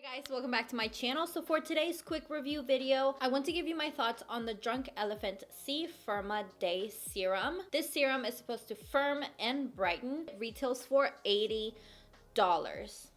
Hey guys, welcome back to my channel. So for today's quick review video, I want to give you my thoughts on the Drunk Elephant C Firma Day Serum. This serum is supposed to firm and brighten. It retails for $80.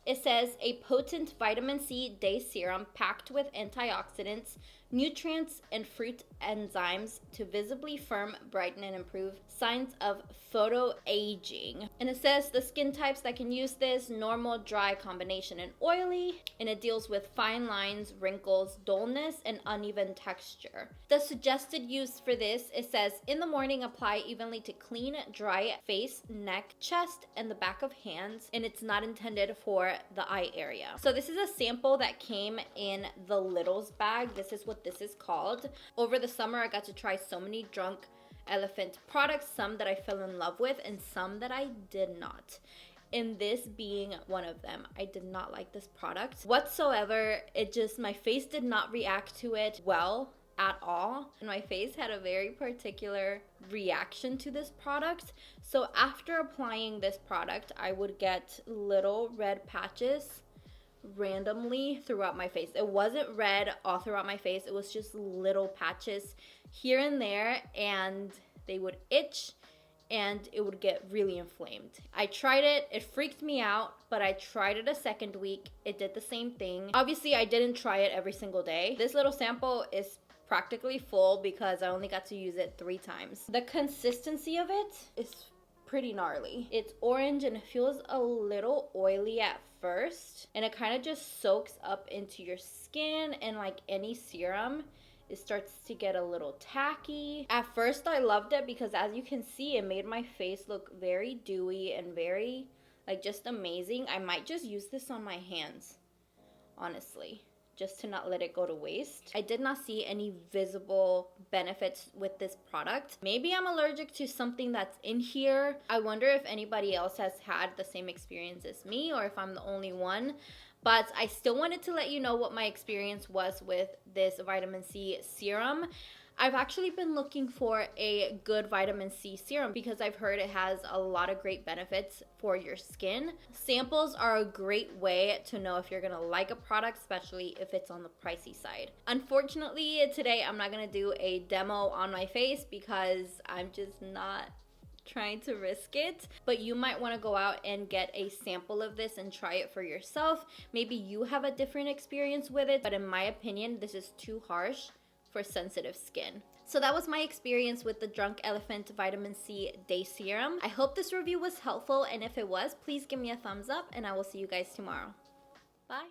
It says a potent vitamin C day serum packed with antioxidants, nutrients, and fruit enzymes to visibly firm, brighten, and improve signs of photoaging. And it says the skin types that can use this: normal, dry, combination, and oily. And it deals with fine lines, wrinkles, dullness, and uneven texture. The suggested use for this, it says in the morning apply evenly to clean, dry face, neck, chest, and the back of hands. And it's not intended for the eye area. So this is a sample that came in the Littles bag. This is what this is called. Over the summer, I got to try so many Drunk Elephant products, some that I fell in love with and some that I did not. And this being one of them. I did not like this product whatsoever. My face did not react to it well at all, and my face had a very particular reaction to this product. So after applying this product, I would get little red patches randomly throughout my face. It wasn't red all throughout my face, it was just little patches here and there, and they would itch and it would get really inflamed. I tried it, it freaked me out, but I tried it a second week, it did the same thing. Obviously I didn't try it every single day. This little sample is practically full because I only got to use it 3 times. The consistency of it is pretty gnarly. It's orange and it feels a little oily at first, and it kind of just soaks up into your skin, and like any serum, it starts to get a little tacky. At first I loved it because, as you can see, it made my face look very dewy and very just amazing. I might just use this on my hands, honestly, just to not let it go to waste. I did not see any visible benefits with this product. Maybe I'm allergic to something that's in here. I wonder if anybody else has had the same experience as me or if I'm the only one. But I still wanted to let you know what my experience was with this vitamin C serum. I've actually been looking for a good vitamin C serum because I've heard it has a lot of great benefits for your skin. Samples are a great way to know if you're gonna like a product, especially if it's on the pricey side. Unfortunately, today I'm not gonna do a demo on my face because I'm just not trying to risk it, but you might want to go out and get a sample of this and try it for yourself. Maybe you have a different experience with it, but in my opinion, this is too harsh for sensitive skin. So that was my experience with the Drunk Elephant Vitamin C Day Serum. I hope this review was helpful, and if it was, please give me a thumbs up, and I will see you guys tomorrow. Bye.